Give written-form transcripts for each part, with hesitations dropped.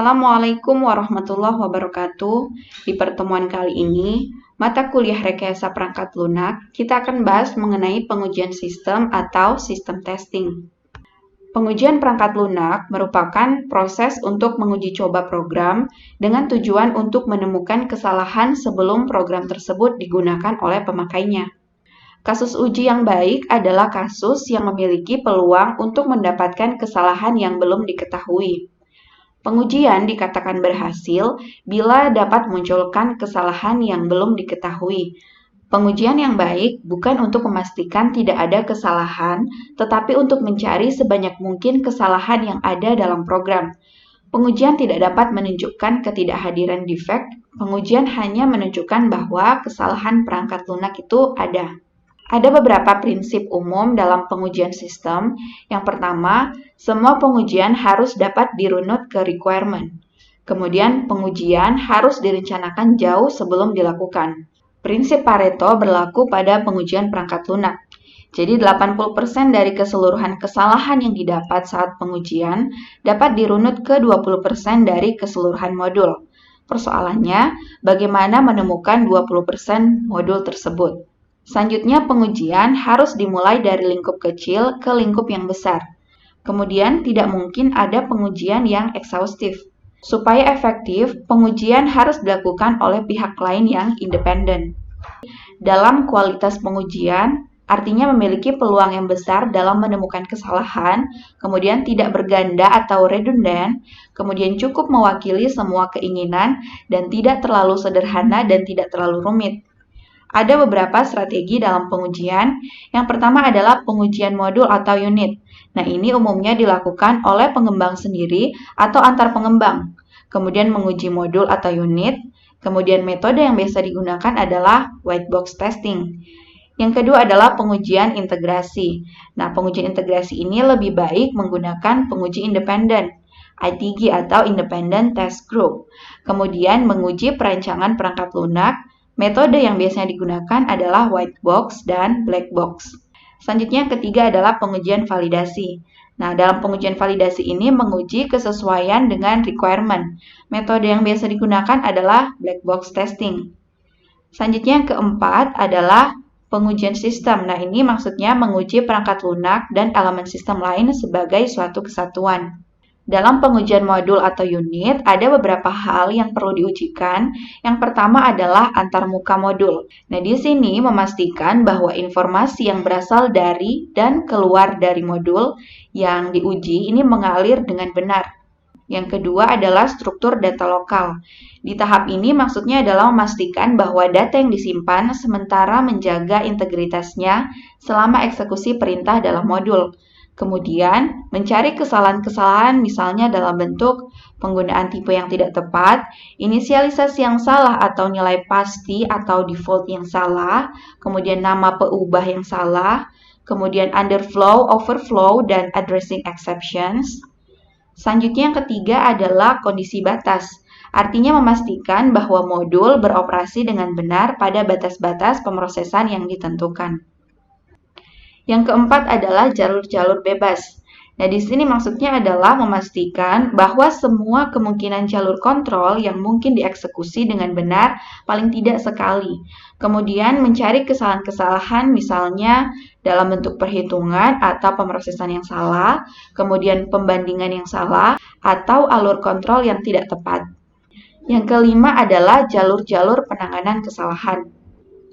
Assalamualaikum warahmatullahi wabarakatuh. Di pertemuan kali ini, mata kuliah rekayasa perangkat lunak, kita akan bahas mengenai pengujian sistem atau sistem testing. Pengujian perangkat lunak merupakan proses untuk menguji coba program dengan tujuan untuk menemukan kesalahan sebelum program tersebut digunakan oleh pemakainya. Kasus uji yang baik adalah kasus yang memiliki peluang untuk mendapatkan kesalahan yang belum diketahui. Pengujian dikatakan berhasil bila dapat memunculkan kesalahan yang belum diketahui. Pengujian yang baik bukan untuk memastikan tidak ada kesalahan, tetapi untuk mencari sebanyak mungkin kesalahan yang ada dalam program. Pengujian tidak dapat menunjukkan ketidakhadiran defek, pengujian hanya menunjukkan bahwa kesalahan perangkat lunak itu ada. Ada beberapa prinsip umum dalam pengujian sistem. Yang pertama, semua pengujian harus dapat dirunut ke requirement. Kemudian, pengujian harus direncanakan jauh sebelum dilakukan. Prinsip Pareto berlaku pada pengujian perangkat lunak. Jadi, 80% dari keseluruhan kesalahan yang didapat saat pengujian dapat dirunut ke 20% dari keseluruhan modul. Persoalannya, bagaimana menemukan 20% modul tersebut? Selanjutnya, pengujian harus dimulai dari lingkup kecil ke lingkup yang besar. Kemudian, tidak mungkin ada pengujian yang eksaustif. Supaya efektif, pengujian harus dilakukan oleh pihak lain yang independen. Dalam kualitas pengujian, artinya memiliki peluang yang besar dalam menemukan kesalahan, kemudian tidak berganda atau redundan, kemudian cukup mewakili semua keinginan, dan tidak terlalu sederhana dan tidak terlalu rumit. Ada beberapa strategi dalam pengujian. Yang pertama adalah pengujian modul atau unit. Nah, ini umumnya dilakukan oleh pengembang sendiri atau antar pengembang. Kemudian menguji modul atau unit. Kemudian metode yang biasa digunakan adalah white box testing. Yang kedua adalah pengujian integrasi. Nah, pengujian integrasi ini lebih baik menggunakan penguji independen, ITG atau Independent Test Group. Kemudian menguji perancangan perangkat lunak. Metode yang biasanya digunakan adalah white box dan black box. Selanjutnya yang ketiga adalah pengujian validasi. Nah, dalam pengujian validasi ini menguji kesesuaian dengan requirement. Metode yang biasa digunakan adalah black box testing. Selanjutnya yang keempat adalah pengujian sistem. Nah, ini maksudnya menguji perangkat lunak dan elemen sistem lain sebagai suatu kesatuan. Dalam pengujian modul atau unit, ada beberapa hal yang perlu diujikan. Yang pertama adalah antarmuka modul. Nah, di sini memastikan bahwa informasi yang berasal dari dan keluar dari modul yang diuji ini mengalir dengan benar. Yang kedua adalah struktur data lokal. Di tahap ini maksudnya adalah memastikan bahwa data yang disimpan sementara menjaga integritasnya selama eksekusi perintah dalam modul. Kemudian, mencari kesalahan-kesalahan misalnya dalam bentuk penggunaan tipe yang tidak tepat, inisialisasi yang salah atau nilai pasti atau default yang salah, kemudian nama peubah yang salah, kemudian underflow, overflow, dan addressing exceptions. Selanjutnya yang ketiga adalah kondisi batas. Artinya memastikan bahwa modul beroperasi dengan benar pada batas-batas pemrosesan yang ditentukan. Yang keempat adalah jalur-jalur bebas. Nah, di sini maksudnya adalah memastikan bahwa semua kemungkinan jalur kontrol yang mungkin dieksekusi dengan benar paling tidak sekali. Kemudian mencari kesalahan-kesalahan misalnya dalam bentuk perhitungan atau pemrosesan yang salah, kemudian pembandingan yang salah, atau alur kontrol yang tidak tepat. Yang kelima adalah jalur-jalur penanganan kesalahan.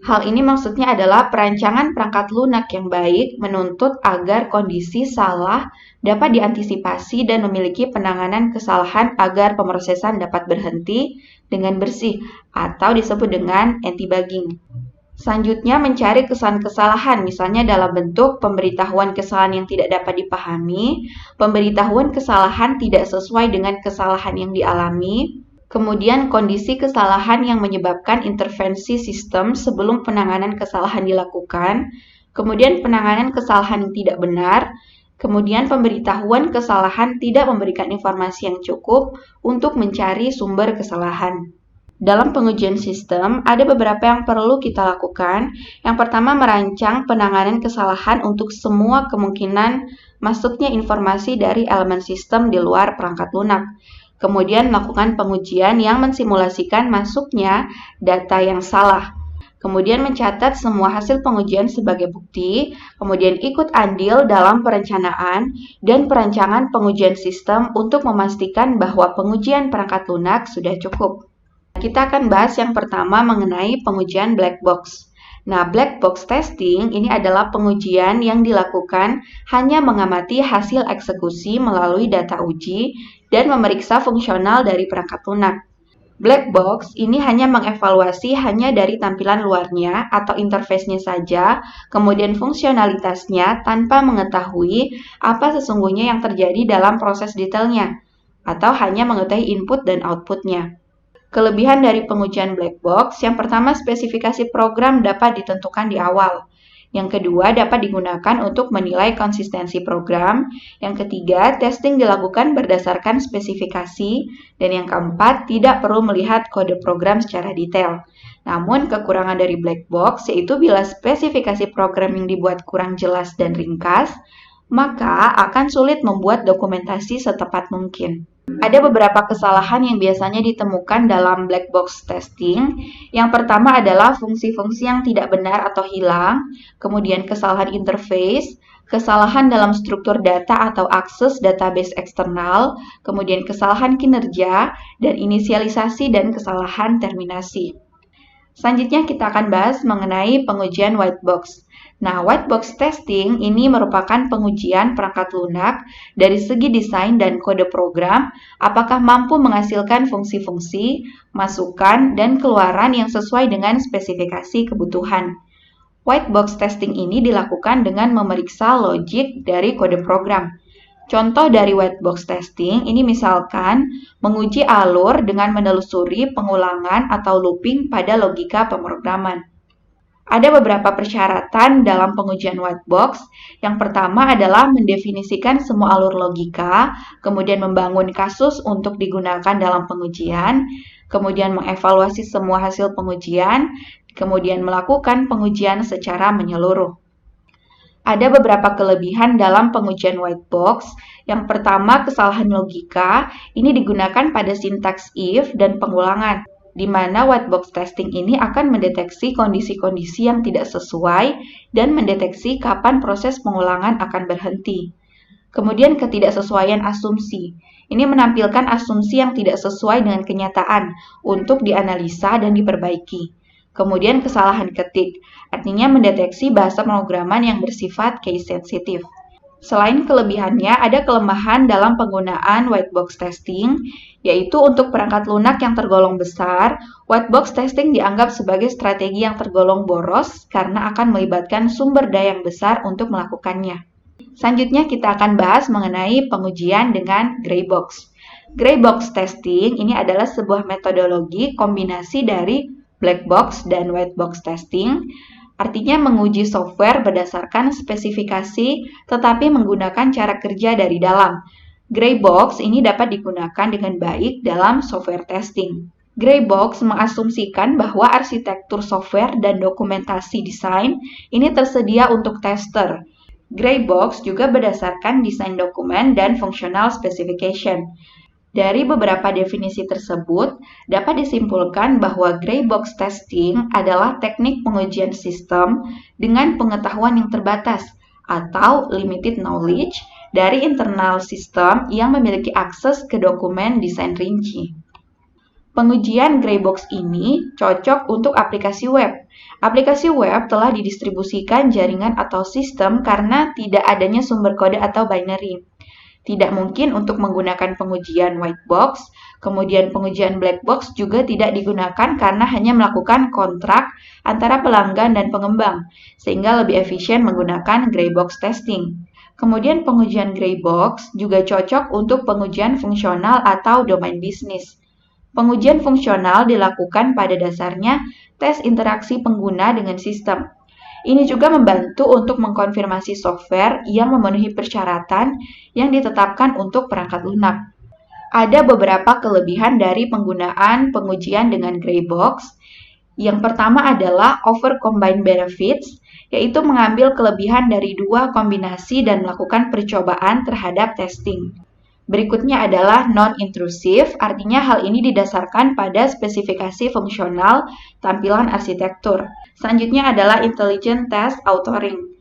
Hal ini maksudnya adalah perancangan perangkat lunak yang baik menuntut agar kondisi salah dapat diantisipasi dan memiliki penanganan kesalahan agar pemrosesan dapat berhenti dengan bersih atau disebut dengan anti-bugging. Selanjutnya mencari kesalahan-kesalahan misalnya dalam bentuk pemberitahuan kesalahan yang tidak dapat dipahami, pemberitahuan kesalahan tidak sesuai dengan kesalahan yang dialami, kemudian kondisi kesalahan yang menyebabkan intervensi sistem sebelum penanganan kesalahan dilakukan, kemudian penanganan kesalahan yang tidak benar, kemudian pemberitahuan kesalahan tidak memberikan informasi yang cukup untuk mencari sumber kesalahan. Dalam pengujian sistem, ada beberapa yang perlu kita lakukan. Yang pertama, merancang penanganan kesalahan untuk semua kemungkinan masuknya informasi dari elemen sistem di luar perangkat lunak. kemudian melakukan pengujian yang mensimulasikan masuknya data yang salah, kemudian mencatat semua hasil pengujian sebagai bukti, kemudian ikut andil dalam perencanaan dan perancangan pengujian sistem untuk memastikan bahwa pengujian perangkat lunak sudah cukup. Kita akan bahas yang pertama mengenai pengujian black box. Nah, black box testing ini adalah pengujian yang dilakukan hanya mengamati hasil eksekusi melalui data uji dan memeriksa fungsional dari perangkat lunak. Black box ini hanya mengevaluasi hanya dari tampilan luarnya atau interface-nya saja, kemudian fungsionalitasnya tanpa mengetahui apa sesungguhnya yang terjadi dalam proses detailnya, atau hanya mengetahui input dan output-nya. Kelebihan dari pengujian black box, yang pertama spesifikasi program dapat ditentukan di awal. Yang kedua dapat digunakan untuk menilai konsistensi program. Yang ketiga, testing dilakukan berdasarkan spesifikasi. Dan yang keempat, tidak perlu melihat kode program secara detail. Namun, kekurangan dari black box yaitu bila spesifikasi program yang dibuat kurang jelas dan ringkas, maka akan sulit membuat dokumentasi setepat mungkin. Ada beberapa kesalahan yang biasanya ditemukan dalam black box testing. Yang pertama adalah fungsi-fungsi yang tidak benar atau hilang, kemudian kesalahan interface, kesalahan dalam struktur data atau akses database eksternal, kemudian kesalahan kinerja, dan inisialisasi dan kesalahan terminasi. Selanjutnya kita akan bahas mengenai pengujian white box. Nah, white box testing ini merupakan pengujian perangkat lunak dari segi desain dan kode program, apakah mampu menghasilkan fungsi-fungsi, masukan, dan keluaran yang sesuai dengan spesifikasi kebutuhan. White box testing ini dilakukan dengan memeriksa logik dari kode program. Contoh dari white box testing ini misalkan menguji alur dengan menelusuri pengulangan atau looping pada logika pemrograman. Ada beberapa persyaratan dalam pengujian white box. Yang pertama adalah mendefinisikan semua alur logika, kemudian membangun kasus untuk digunakan dalam pengujian, kemudian mengevaluasi semua hasil pengujian, kemudian melakukan pengujian secara menyeluruh. Ada beberapa kelebihan dalam pengujian white box. Yang pertama, kesalahan logika. Ini digunakan pada sintaks if dan pengulangan, di mana white box testing ini akan mendeteksi kondisi-kondisi yang tidak sesuai dan mendeteksi kapan proses pengulangan akan berhenti. Kemudian ketidaksesuaian asumsi. Ini menampilkan asumsi yang tidak sesuai dengan kenyataan untuk dianalisa dan diperbaiki. Kemudian kesalahan ketik, artinya mendeteksi bahasa pemrograman yang bersifat case sensitive. Selain kelebihannya, ada kelemahan dalam penggunaan white box testing, yaitu untuk perangkat lunak yang tergolong besar, white box testing dianggap sebagai strategi yang tergolong boros karena akan melibatkan sumber daya yang besar untuk melakukannya. Selanjutnya kita akan bahas mengenai pengujian dengan gray box. Gray box testing ini adalah sebuah metodologi kombinasi dari black box dan white box testing. Artinya menguji software berdasarkan spesifikasi tetapi menggunakan cara kerja dari dalam. Gray box ini dapat digunakan dengan baik dalam software testing. Gray box mengasumsikan bahwa arsitektur software dan dokumentasi desain ini tersedia untuk tester. Gray box juga berdasarkan desain dokumen dan functional specification. Dari beberapa definisi tersebut, dapat disimpulkan bahwa gray box testing adalah teknik pengujian sistem dengan pengetahuan yang terbatas atau limited knowledge dari internal sistem yang memiliki akses ke dokumen desain rinci. Pengujian gray box ini cocok untuk aplikasi web. Aplikasi web telah didistribusikan jaringan atau sistem karena tidak adanya sumber kode atau binary. Tidak mungkin untuk menggunakan pengujian white box, kemudian pengujian black box juga tidak digunakan karena hanya melakukan kontrak antara pelanggan dan pengembang, sehingga lebih efisien menggunakan gray box testing. Kemudian pengujian gray box juga cocok untuk pengujian fungsional atau domain bisnis. Pengujian fungsional dilakukan pada dasarnya tes interaksi pengguna dengan sistem. Ini juga membantu untuk mengkonfirmasi software yang memenuhi persyaratan yang ditetapkan untuk perangkat lunak. Ada beberapa kelebihan dari penggunaan pengujian dengan gray box. Yang pertama adalah over combined benefits, yaitu mengambil kelebihan dari dua kombinasi dan melakukan percobaan terhadap testing. Berikutnya adalah non-intrusif, artinya hal ini didasarkan pada spesifikasi fungsional tampilan arsitektur. Selanjutnya adalah intelligent test authoring.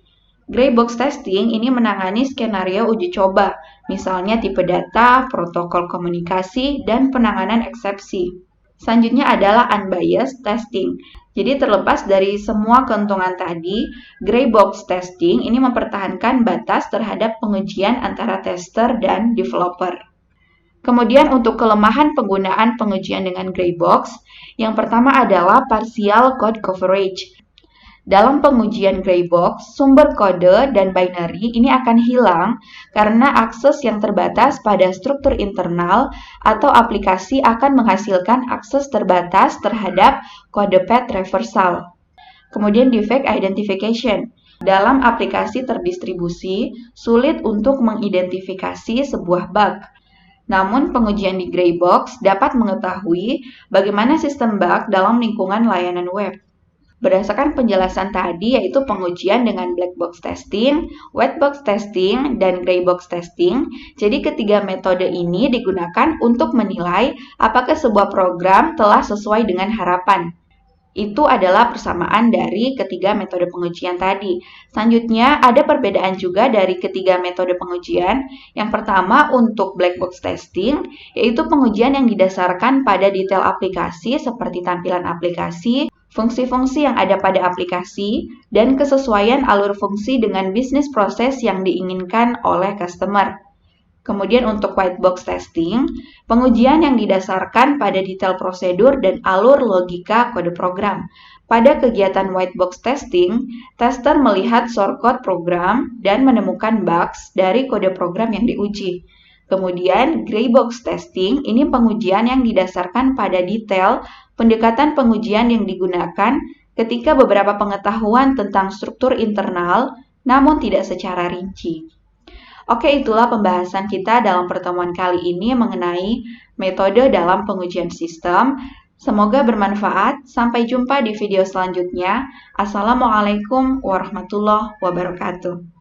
Gray box testing ini menangani skenario uji coba, misalnya tipe data, protokol komunikasi, dan penanganan eksepsi. Selanjutnya adalah unbiased testing. Jadi terlepas dari semua keuntungan tadi, gray box testing ini mempertahankan batas terhadap pengujian antara tester dan developer. Kemudian untuk kelemahan penggunaan pengujian dengan gray box, yang pertama adalah partial code coverage. Dalam pengujian gray box, sumber kode dan binary ini akan hilang karena akses yang terbatas pada struktur internal atau aplikasi akan menghasilkan akses terbatas terhadap kode path reversal. Kemudian defect identification. Dalam aplikasi terdistribusi, sulit untuk mengidentifikasi sebuah bug. Namun, pengujian di gray box dapat mengetahui bagaimana sistem bug dalam lingkungan layanan web. Berdasarkan penjelasan tadi, yaitu pengujian dengan black box testing, white box testing, dan gray box testing. Jadi ketiga metode ini digunakan untuk menilai apakah sebuah program telah sesuai dengan harapan. Itu adalah persamaan dari ketiga metode pengujian tadi. Selanjutnya, ada perbedaan juga dari ketiga metode pengujian. Yang pertama, untuk black box testing, yaitu pengujian yang didasarkan pada detail aplikasi seperti tampilan aplikasi, fungsi-fungsi yang ada pada aplikasi, dan kesesuaian alur fungsi dengan bisnis proses yang diinginkan oleh customer. Kemudian untuk white box testing, pengujian yang didasarkan pada detail prosedur dan alur logika kode program. Pada kegiatan white box testing, tester melihat shortcode program dan menemukan bugs dari kode program yang diuji. Kemudian, gray box testing ini pengujian yang didasarkan pada detail pendekatan pengujian yang digunakan ketika beberapa pengetahuan tentang struktur internal, namun tidak secara rinci. Oke, itulah pembahasan kita dalam pertemuan kali ini mengenai metode dalam pengujian sistem. Semoga bermanfaat. Sampai jumpa di video selanjutnya. Assalamualaikum warahmatullahi wabarakatuh.